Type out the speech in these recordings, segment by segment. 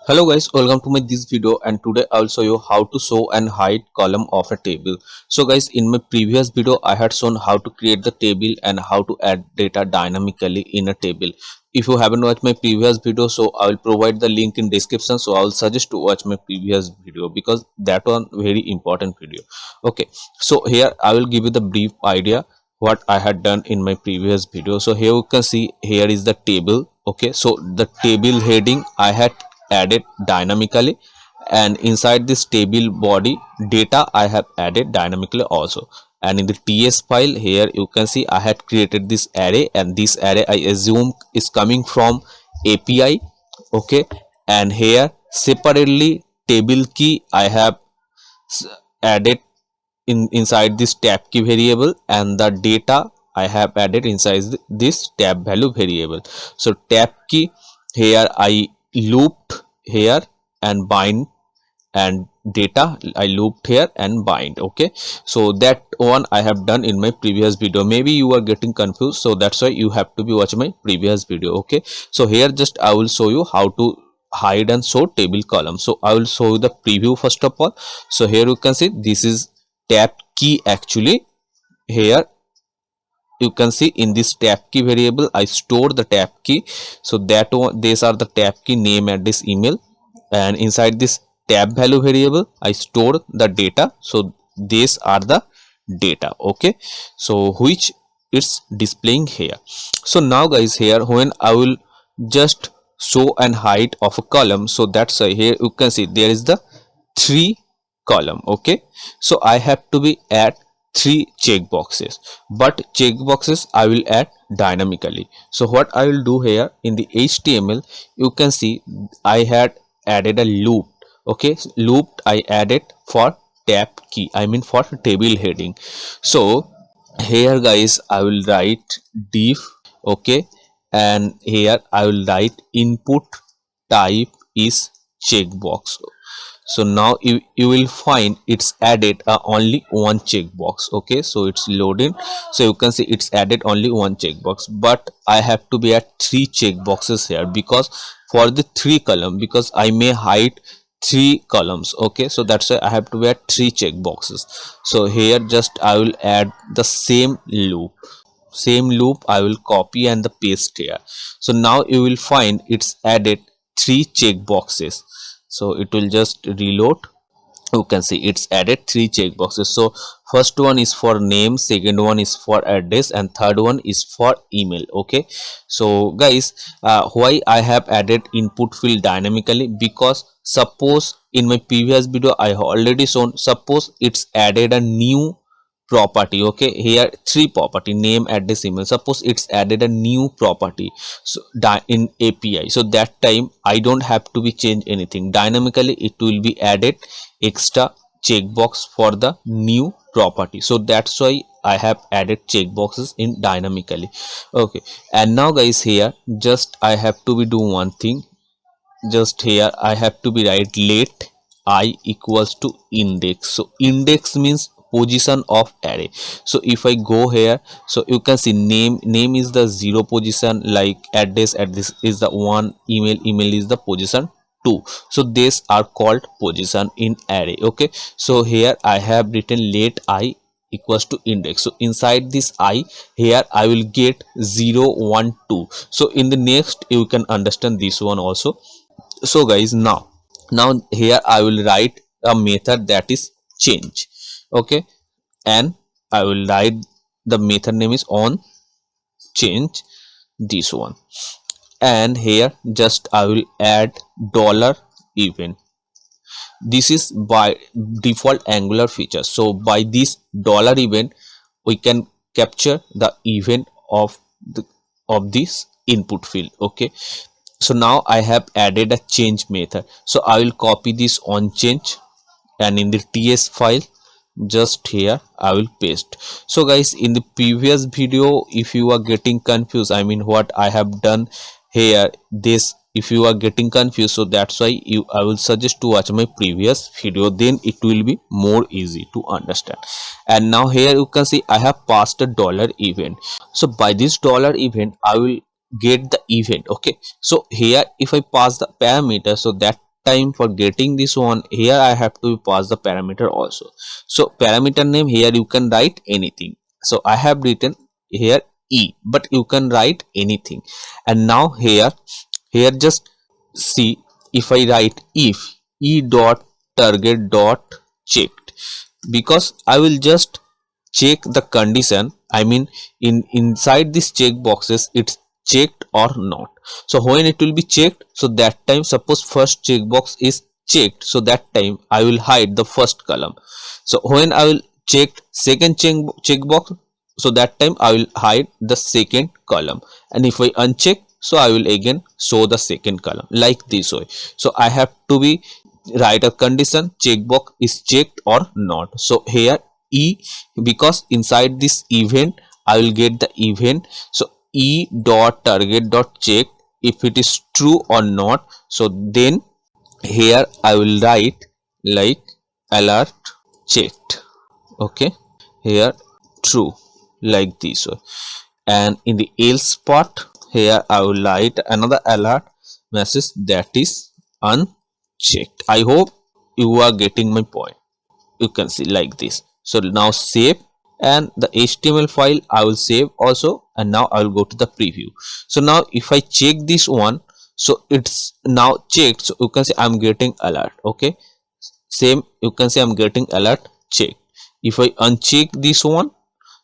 Hello guys, welcome to my this video, and today I'll show you how to show and hide column of a table. So guys, in my previous video I had shown how to create the table and how to add data dynamically in a table. If you haven't watched my previous video, so I will provide the link in description, so I will suggest to watch my previous video because that one very important video. Okay, so here I will give you the brief idea what I had done in my previous video. So here you can see here is the table. Okay, so the table heading I had added dynamically, and inside this table body data I have added dynamically also. And in the ts file here you can see I had created this array, and this array I assume is coming from API. Okay, and here separately table key I have added inside this tab key variable, and the data I have added inside this tab value variable. So tab key here I looped here and bind, and data I looped here and bind. Okay, so that one I have done in my previous video. Maybe you are getting confused, so that's why you have to be watching my previous video. Okay, so here just I will show you how to hide and show table column. So I will show you the preview first of all. So here you can see this is tab key. Actually here you can see in this tab key variable I store the tab key. So that one, these are the tab key name, address, email, and inside this tab value variable I store the data. So these are the data. Okay, so which it's displaying here. So now guys, here when I will just show and hide of a column, so that's why here you can see there is the 3 column. Okay, so I have to be add 3 checkboxes, but checkboxes I will add dynamically. So what I will do here in the HTML, you can see I had added a loop. Okay, loop I added for tab key, I mean for table heading. So here guys I will write div. Okay, and here I will write input type is checkbox. So now you will find it's added only one checkbox. Okay, so it's loading, so you can see it's added only one checkbox, but I have to be at 3 checkboxes here because for the 3 column, because I may hide 3 columns. Okay, so that's why I have to be at 3 checkboxes. So here just I will add the same loop I will copy and the paste here. So now you will find it's added 3 checkboxes. So it will just reload. You can see it's added 3 checkboxes. So first one is for name, second one is for address, and third one is for email. Okay, so guys, why I have added input field dynamically, because suppose in my previous video I have already shown, suppose it's added a new property. Okay, here 3 property, name, address, email. Suppose it's added a new property, so in API, so that time I don't have to be change anything. Dynamically it will be added extra checkbox for the new property. So that's why I have added checkboxes in dynamically. Okay, and now guys, here just I have to be do one thing. Just here I have to be write let I equals to index. So index means position of array. So if I go here, so you can see name is the 0 position, like address is the 1, email is the position 2. So these are called position in array. Okay, so here I have written let I equals to index. So inside this I, here I will get 0 1 2. So in the next you can understand this one also. So guys, now here I will write a method that is change. Okay, and I will write the method name is on change, this one. And here just I will add dollar event. This is by default Angular feature. So by this dollar event we can capture the event of this input field. Okay, so now I have added a change method. So I will copy this on change, and in the ts file just here I will paste. So guys, in the previous video, if you are getting confused, I mean what I have done here, this, if you are getting confused, so that's why I will suggest to watch my previous video, then it will be more easy to understand. And now here you can see I have passed a dollar event. So by this dollar event I will get the event. Okay, so here if I pass the parameter, so that time for getting this one, here I have to pass the parameter also. So parameter name, here you can write anything. So I have written here E, but you can write anything. And now here just see, if I write if E dot target dot checked, because I will just check the condition, I mean inside this check boxes it's checked or not. So when it will be checked, so that time, suppose first checkbox is checked, so that time I will hide the first column. So when I will check second checkbox, so that time I will hide the second column. And if I uncheck, so I will again show the second column, like this way. So I have to be write a condition, checkbox is checked or not. So here E, because inside this event I will get the event. So E dot target dot check, if it is true or not, so then here I will write like alert checked. Okay, here true, like this way. And in the else part, here I will write another alert message, that is unchecked. I hope you are getting my point. You can see like this. So now save, and the HTML file I will save also. And now I will go to the preview. So now if I check this one, so it's now checked. So you can see I'm getting alert. Okay, same, you can see I'm getting alert checked. If I uncheck this one,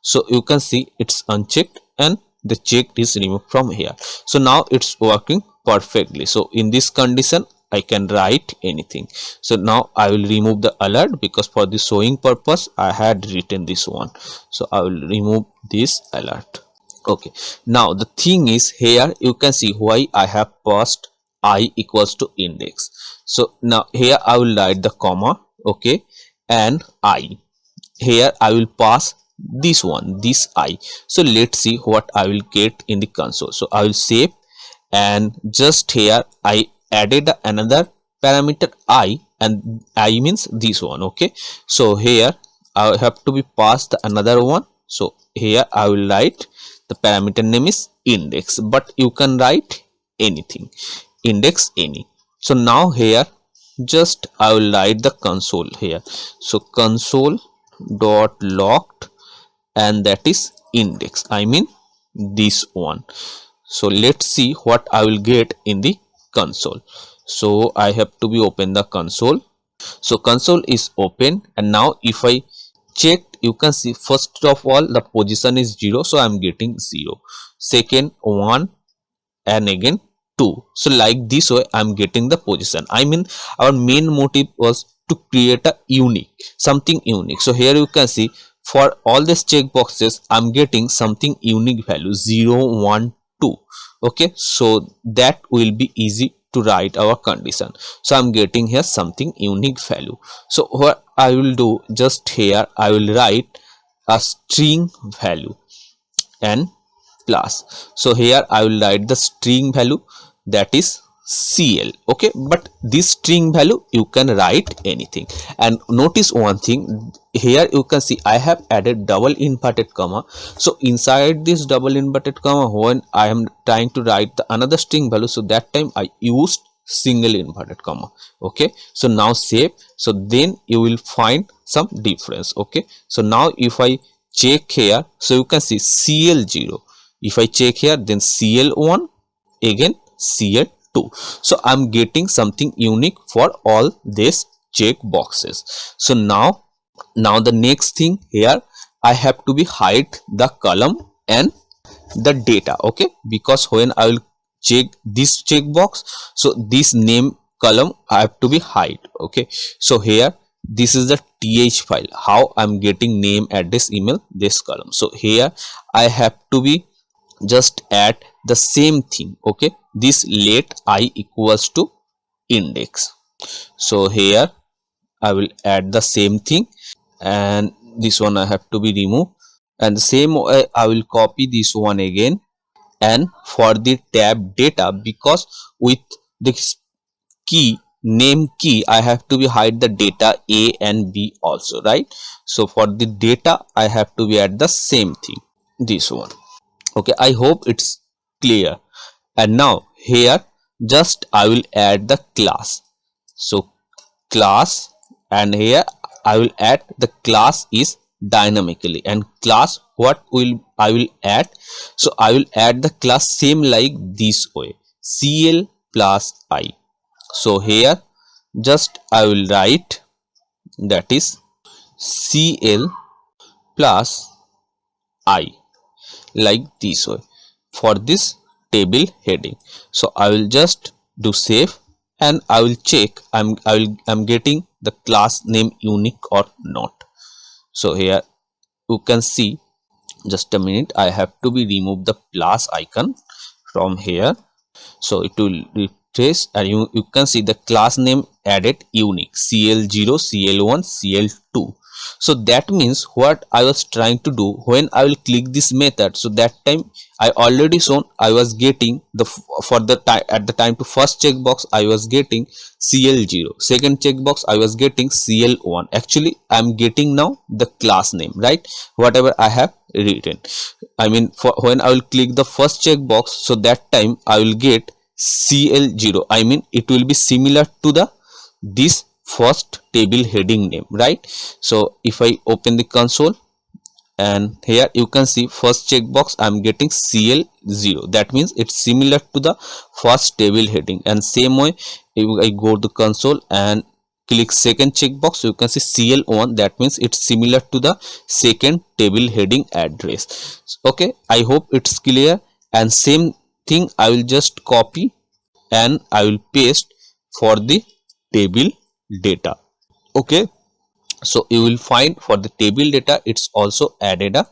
so you can see it's unchecked and the checked is removed from here. So now it's working perfectly. So in this condition I can write anything. So now I will remove the alert, because for the showing purpose I had written this one. So I will remove this alert. Okay, now the thing is, here you can see why I have passed I equals to index. So now here I will write the comma, okay, and I, here I will pass this one, this I. So let's see what I will get in the console. So I will save, and just here I added another parameter I, and I means this one. Okay, so here I have to be passed another one. So here I will write the parameter name is index, but you can write anything, index any. So now here just I will write the console here. So console dot locked, and that is index, I mean this one. So let's see what I will get in the console. So I have to be open the console. So console is open, and now if I check, you can see first of all the position is 0, so I am getting 0, second 1, and again 2. So like this way I am getting the position. I mean our main motive was to create a unique, something unique. So here you can see for all these check boxes I'm getting something unique value 0, 1, 2. Okay, so that will be easy to write our condition. So I'm getting here something unique value. So what I will do, just here I will write a string value and plus. So here I will write the string value, that is CL. Okay, but this string value you can write anything. And notice one thing, here you can see I have added double inverted comma. So inside this double inverted comma, when I am trying to write the another string value, so that time I used single inverted comma. Okay, so now save. So then you will find some difference. Okay, so now if I check here, so you can see CL0. If I check here, then CL1, again CL2. So I'm getting something unique for all these check boxes. So now the next thing, here I have to be hide the column and the data. Okay, because when I will check this checkbox, so this name column I have to be hide. Okay, so here this is the th file, how I'm getting name, address, email, this column. So here I have to be just add the same thing. Okay, this let I equals to index. So here I will add the same thing, and this one I have to be removed, and the same way I will copy this one again. And for the tab data, because with this key name key I have to be hide the data A and B also, right? So for the data I have to be add the same thing, this one. Okay, I hope it's clear. And now here just I will add the class. So class, and here I will add the class is dynamically, and class what will I will add, so I will add the class same like this way, cl plus I. So here just I will write that is cl plus I, like this way for this table heading. So I will just do save, and I will check I'm getting the class name unique or not. So here you can see, just a minute, I have to be remove the plus icon from here, so it will replace, and you can see the class name added unique cl0 cl1 cl2. So that means what I was trying to do, when I will click this method, so that time I already shown I was getting the for the time at the time to first checkbox I was getting cl0, second checkbox I was getting cl1. Actually I'm getting now the class name, right, whatever I have written. I mean, for when I will click the first checkbox, so that time I will get cl0. I mean, it will be similar to the this first table heading name, right? So if I open the console, and here you can see first checkbox I'm getting cl0, that means it's similar to the first table heading. And same way, if I go to console and click second checkbox, you can see cl1, that means it's similar to the second table heading address. Okay, I hope it's clear. And same thing I will just copy and I will paste for the table data. Okay, so you will find for the table data it's also added a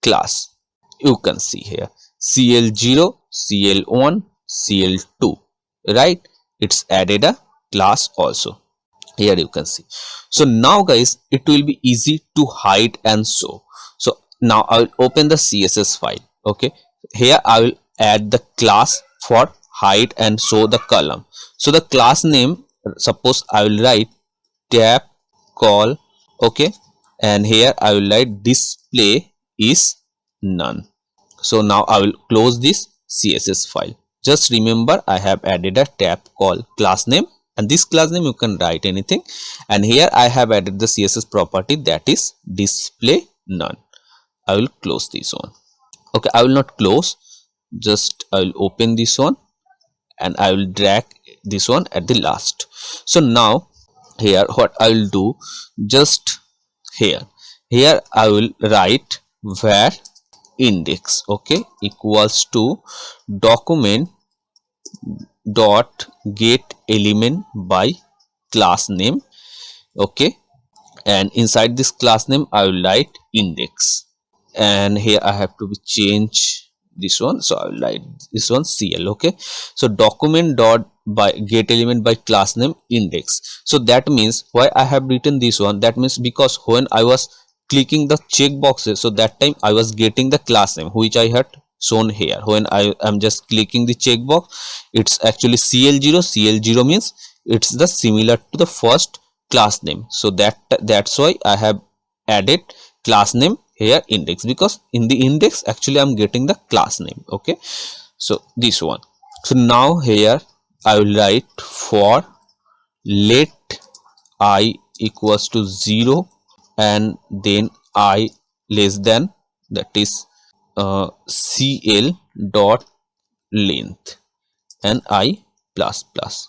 class. You can see here cl0 cl1 cl2, right, it's added a class also. Here you can see. So now guys, it will be easy to hide and show. So now I will open the css file. Okay, here I will add the class for hide and show the column. So the class name, suppose I will write tab call. Okay, and here I will write display is none. So now I will close this css file. Just remember I have added a tab called class name, and this class name you can write anything, and here I have added the css property that is display none. I will close this one. Okay, I will not close, just I will open this one and I will drag this one at the last. So now here what I will do, just here I will write var index, okay, equals to document dot get element by class name. Okay, and inside this class name I will write index, and here I have to be change this one, so I will write this one cl. Okay, so document dot by get element by class name index. So that means why I have written this one, that means because when I was clicking the check boxes, so that time I was getting the class name which I had shown here. When I am just clicking the checkbox, it's actually cl0. cl0 means it's the similar to the first class name, so that's why I have added class name here index, because in the index actually I'm getting the class name. Okay, so this one. So now here I will write for let I equals to 0 and then I less than, that is cl dot length and I plus plus.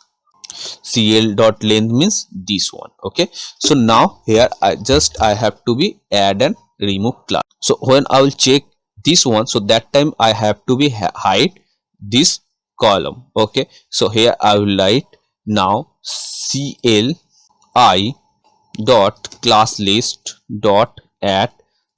cl dot length means this one. Okay, so now here I have to be add and remove class. So when I will check this one, so that time I have to be hide this column. Okay, so here I will write now cl I dot class list dot add,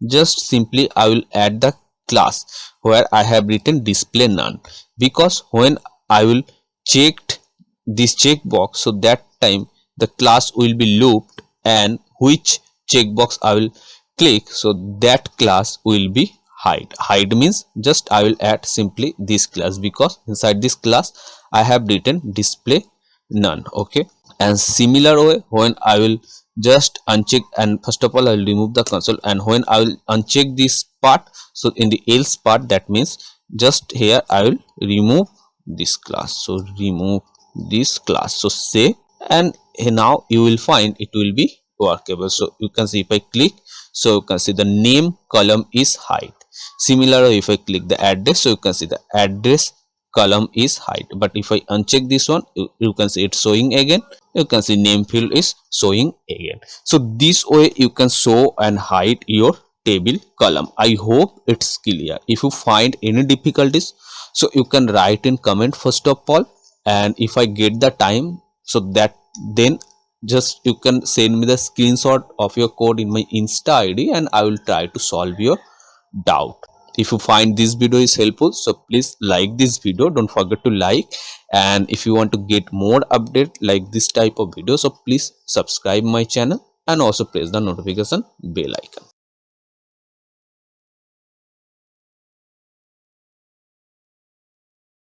just simply I will add the class where I have written display none, because when I will checked this checkbox, so that time the class will be looped, and which checkbox I will click, so that class will be hide means just I will add simply this class, because inside this class I have written display none. Okay, and similar way when I will just uncheck, and first of all I will remove the console, and when I will uncheck this part, so in the else part, that means just here I will remove this class, so remove this class, so save, and now you will find it will be workable. So you can see if I click, so you can see the name column is hide. Similarly, if I click the address, so you can see the address column is hide. But if I uncheck this one, you can see it's showing again. You can see name field is showing again. So this way you can show and hide your table column. I hope it's clear. If you find any difficulties, so you can write in comment first of all, and if I get the time, so that then just you can send me the screenshot of your code in my Insta ID, and I will try to solve your doubt. If you find this video is helpful, so please like this video, don't forget to like. And if you want to get more update like this type of video, so please subscribe my channel and also press the notification bell icon.